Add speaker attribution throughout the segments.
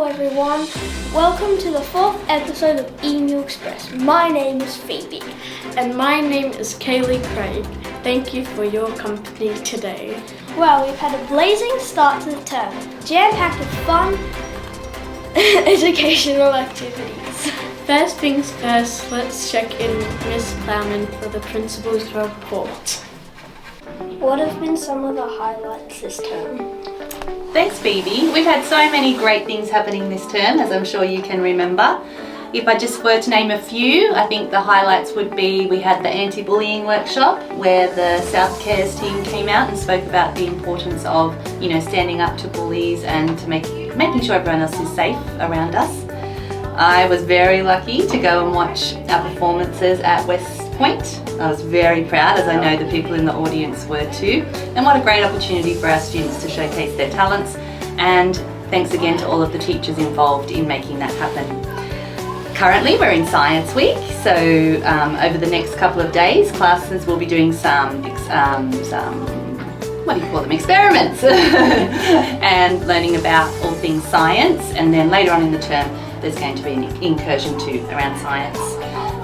Speaker 1: Hello everyone, welcome to the 4th episode of Emu Express. My name is Phoebe.
Speaker 2: And my name is Kaylee Craig. Thank you for your company today.
Speaker 1: Well, we've had a blazing start to the term, jam-packed with fun educational activities.
Speaker 2: First things first, let's check in with Miss Plowman for the principal's report.
Speaker 1: What have been some of the highlights this term?
Speaker 3: Thanks, Phoebe. We've had so many great things happening this term, as I'm sure you can remember. If I just were to name a few, I think the highlights would be we had the anti-bullying workshop where the South Cares team came out and spoke about the importance of, standing up to bullies and to making sure everyone else is safe around us. I was very lucky to go and watch our performances at West Point. I was very proud, as I know the people in the audience were too. And what a great opportunity for our students to showcase their talents. And thanks again to all of the teachers involved in making that happen. Currently we're in Science Week, so over the next couple of days classes will be doing some experiments and learning about all things science, and then later on in the term there's going to be an incursion too around science.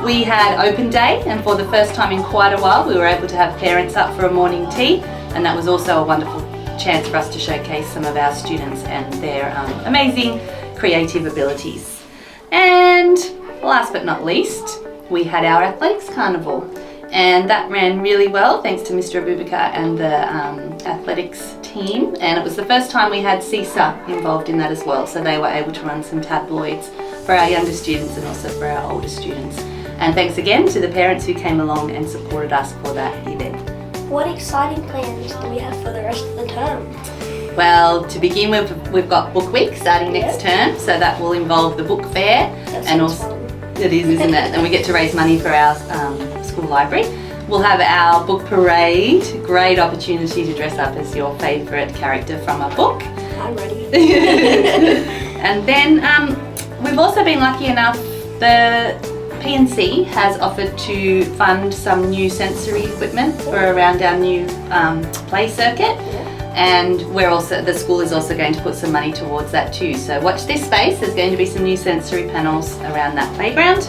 Speaker 3: We had open day, and for the first time in quite a while we were able to have parents up for a morning tea, and that was also a wonderful chance for us to showcase some of our students and their amazing creative abilities. And last but not least, we had our athletics carnival, and that ran really well thanks to Mr. Abubakar and the athletics team, and it was the first time we had CISA involved in that as well, so they were able to run some tabloids for our younger students and also for our older students. And thanks again to the parents who came along and supported us for that event.
Speaker 1: What exciting plans do we have for the rest of the term?
Speaker 3: Well, to begin with, we've got Book Week starting next term, so that will involve the book fair.
Speaker 1: And also
Speaker 3: it is, isn't it? And we get to raise money for our school library. We'll have our book parade, great opportunity to dress up as your favourite character from a book.
Speaker 1: I'm ready.
Speaker 3: And then we've also been lucky enough, the P&C has offered to fund some new sensory equipment for around our new play circuit, and the school is also going to put some money towards that too. So watch this space, there's going to be some new sensory panels around that playground.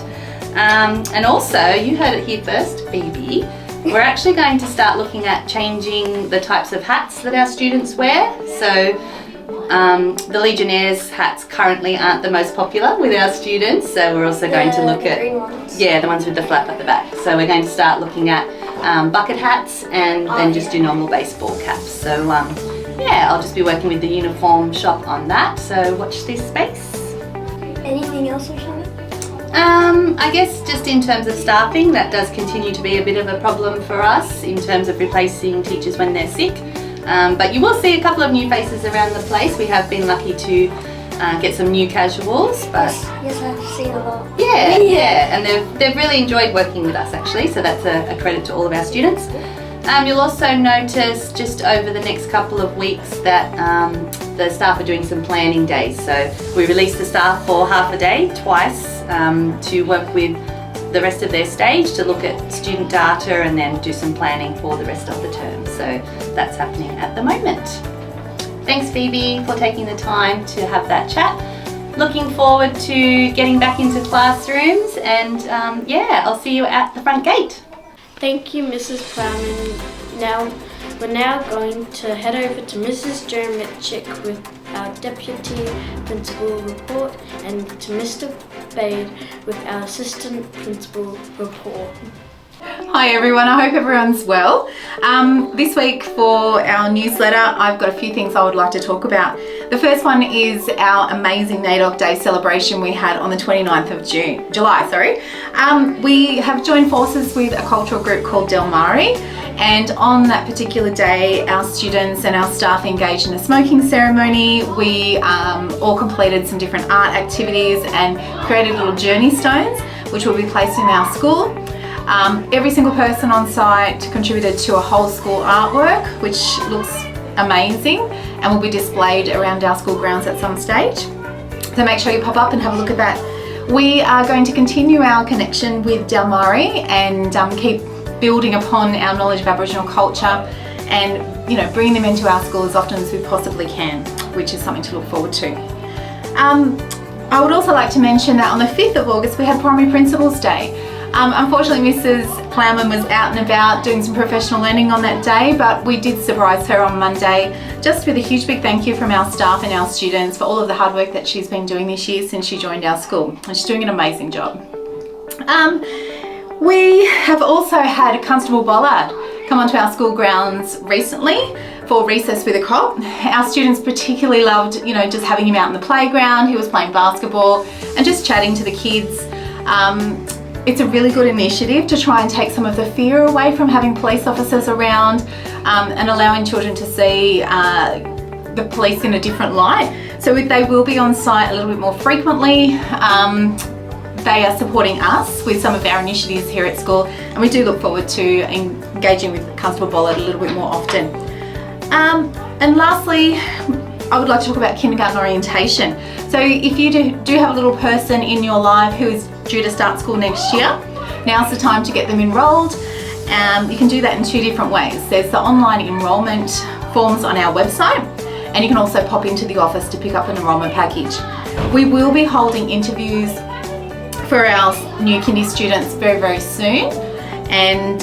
Speaker 3: And also, you heard it here first, Phoebe, we're actually going to start looking at changing the types of hats that our students wear. So the Legionnaires hats currently aren't the most popular with our students, so we're also going to look at
Speaker 1: green ones.
Speaker 3: the ones with the flap at the back. So we're going to start looking at bucket hats and then just do normal baseball caps. So I'll just be working with the uniform shop on that, so watch this space.
Speaker 1: Anything else or something?
Speaker 3: I guess just in terms of staffing, that does continue to be a bit of a problem for us in terms of replacing teachers when they're sick. But you will see a couple of new faces around the place. We have been lucky to get some new casuals. But
Speaker 1: Yes, I've seen a lot.
Speaker 3: Yeah, and they've really enjoyed working with us actually, so that's a credit to all of our students. You'll also notice just over the next couple of weeks that the staff are doing some planning days. So we release the staff for half a day, twice, to work with the rest of their stage to look at student data and then do some planning for the rest of the term. So that's happening at the moment. Thanks, Phoebe, for taking the time to have that chat. Looking forward to getting back into classrooms, and I'll see you at the front gate.
Speaker 2: Thank you, Mrs. Plowman. We're now going to head over to Mrs. Jeremichik with our Deputy Principal report, and to Mr. Bade with our Assistant Principal report.
Speaker 4: Hi everyone, I hope everyone's well. This week for our newsletter, I've got a few things I would like to talk about. The first one is our amazing NAIDOC Day celebration we had on the 29th of July. We have joined forces with a cultural group called Del Mari, and on that particular day our students and our staff engaged in a smoking ceremony. We all completed some different art activities and created little journey stones which will be placed in our school. Every single person on site contributed to a whole school artwork which looks amazing and will be displayed around our school grounds at some stage. So make sure you pop up and have a look at that. We are going to continue our connection with Del Mari and keep building upon our knowledge of Aboriginal culture and bringing them into our school as often as we possibly can, which is something to look forward to. I would also like to mention that on the 5th of August we had Primary Principals Day. Unfortunately, Mrs. Plowman was out and about doing some professional learning on that day, but we did surprise her on Monday, just with a huge big thank you from our staff and our students for all of the hard work that she's been doing this year since she joined our school. And she's doing an amazing job. We have also had Constable Bollard come onto our school grounds recently for Recess with a Cop. Our students particularly loved, just having him out in the playground. He was playing basketball and just chatting to the kids. It's a really good initiative to try and take some of the fear away from having police officers around and allowing children to see the police in a different light. So they will be on site a little bit more frequently. They are supporting us with some of our initiatives here at school, and we do look forward to engaging with Constable Bollard a little bit more often. And lastly, I would like to talk about kindergarten orientation. So if you do have a little person in your life who is due to start school next year, now's the time to get them enrolled. You can do that in 2 different ways. There's the online enrolment forms on our website, and you can also pop into the office to pick up an enrolment package. We will be holding interviews for our new kindy students very, very soon, and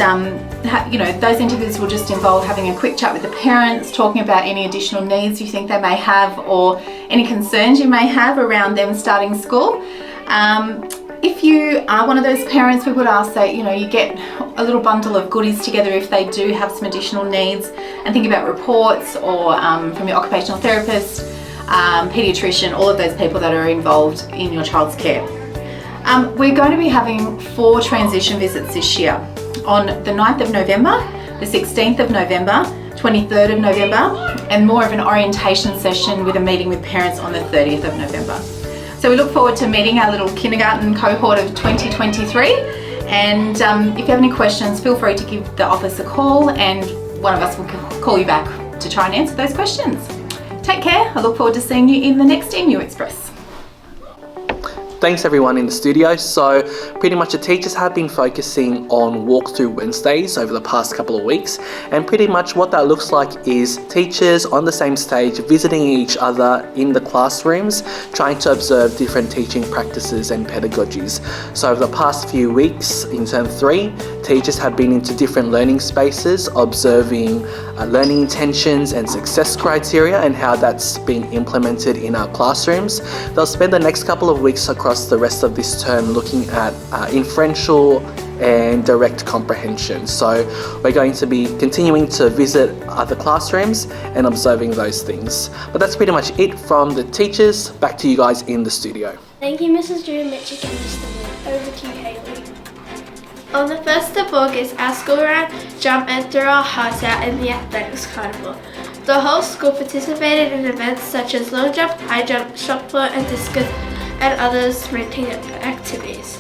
Speaker 4: those interviews will just involve having a quick chat with the parents, talking about any additional needs you think they may have or any concerns you may have around them starting school. If you are one of those parents, we would ask that you get a little bundle of goodies together if they do have some additional needs, and think about reports or from your occupational therapist, paediatrician, all of those people that are involved in your child's care. We're going to be having 4 transition visits this year, on the 9th of November, the 16th of November, 23rd of November, and more of an orientation session with a meeting with parents on the 30th of November. So we look forward to meeting our little kindergarten cohort of 2023, and if you have any questions, feel free to give the office a call and one of us will call you back to try and answer those questions. Take care. I look forward to seeing you in the next Emu Express.
Speaker 5: Thanks everyone in the studio. So pretty much the teachers have been focusing on walkthrough Wednesdays over the past couple of weeks, and pretty much what that looks like is teachers on the same stage visiting each other in the classrooms, trying to observe different teaching practices and pedagogies. So over the past few weeks in term 3, teachers have been into different learning spaces, observing learning intentions and success criteria and how that's been implemented in our classrooms. They'll spend the next couple of weeks across the rest of this term looking at inferential and direct comprehension. So we're going to be continuing to visit other classrooms and observing those things. But that's pretty much it from the teachers. Back to you guys in the studio.
Speaker 1: Thank you, Mrs. Mitchell and Mr. Wood. Over to you, Haley.
Speaker 2: On the 1st of August, our school ran, jump and threw our hearts out in the athletics carnival. The whole school participated in events such as long jump, high jump, shot put and discus, and other sprinting activities.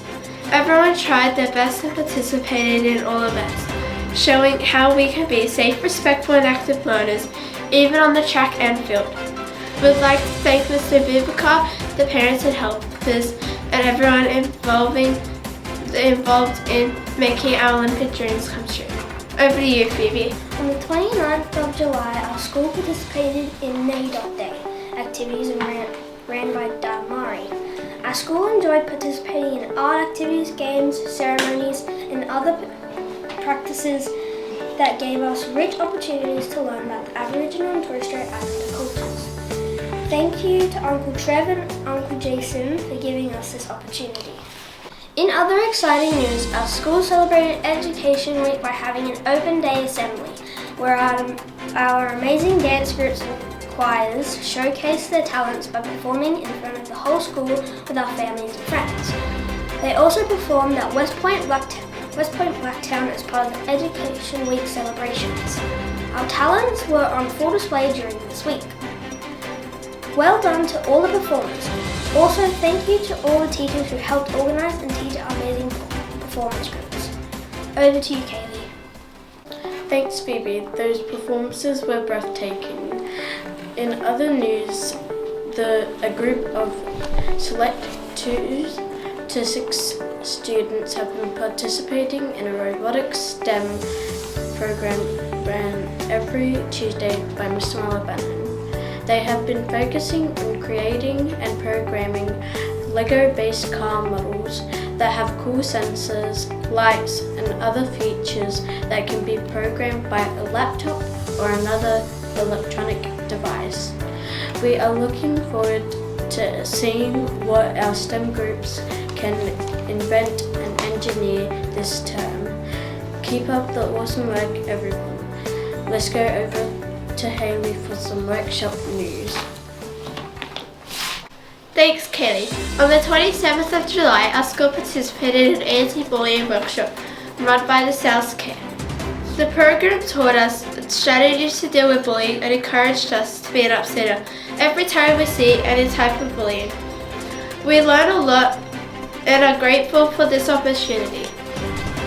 Speaker 2: Everyone tried their best and participated in all events, showing how we can be safe, respectful and active learners, even on the track and field. We'd like to thank Mr. Vivica, the parents and helpers, and everyone involved in making our Olympic dreams come true. Over to you, Phoebe.
Speaker 1: On the 29th of July, our school participated in NAIDOC Day activities and ran by Damari. Our school enjoyed participating in art activities, games, ceremonies, and other practices that gave us rich opportunities to learn about the Aboriginal and Torres Strait Islander cultures. Thank you to Uncle Trev and Uncle Jason for giving us this opportunity. In other exciting news, our school celebrated Education Week by having an open day assembly, where our amazing dance groups and choirs showcased their talents by performing in front of the whole school with our families and friends. They also performed at West Point Blacktown as part of the Education Week celebrations. Our talents were on full display during this week. Well done to all the performers. Also, thank you to all the teachers who helped organise and teach our amazing performance groups. Over to you, Kaylee.
Speaker 2: Thanks, Phoebe. Those performances were breathtaking. In other news, a group of select 2 to 6 students have been participating in a robotics STEM program ran every Tuesday by Mr. Malabanan. They have been focusing on creating and programming Lego-based car models that have cool sensors, lights, and other features that can be programmed by a laptop or another electronic device. We are looking forward to seeing what our STEM groups can invent and engineer this term. Keep up the awesome work, everyone. Let's go over to Hayley for some workshop news.
Speaker 6: Thanks, Kelly. On the 27th of July, our school participated in an anti-bullying workshop run by the South Care. The program taught us strategies to deal with bullying and encouraged us to be an upsetter every time we see any type of bullying. We learned a lot and are grateful for this opportunity.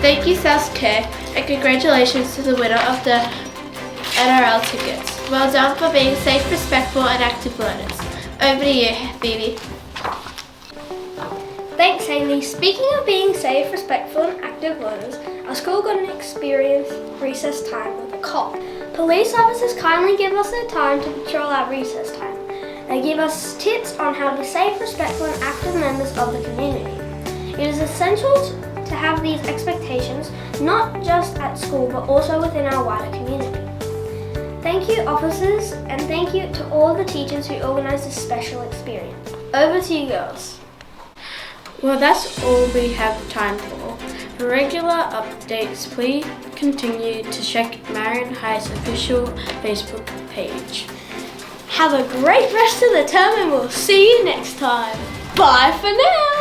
Speaker 6: Thank you, South Care, and congratulations to the winner of the NRL tickets. Well done for being safe, respectful, and active learners. Over to you, Phoebe.
Speaker 1: Thanks, Hayley. Speaking of being safe, respectful, and active learners, our school got an experience recess time with a cop. Police officers kindly give us their time to patrol our recess time. They give us tips on how to be safe, respectful, and active members of the community. It is essential to have these expectations, not just at school, but also within our wider community. Thank you, officers, and thank you to all the teachers who organised this special experience. Over to you, girls.
Speaker 2: Well, that's all we have time for. For regular updates, please continue to check Marayong Heights official Facebook page.
Speaker 1: Have a great rest of the term and we'll see you next time. Bye for now.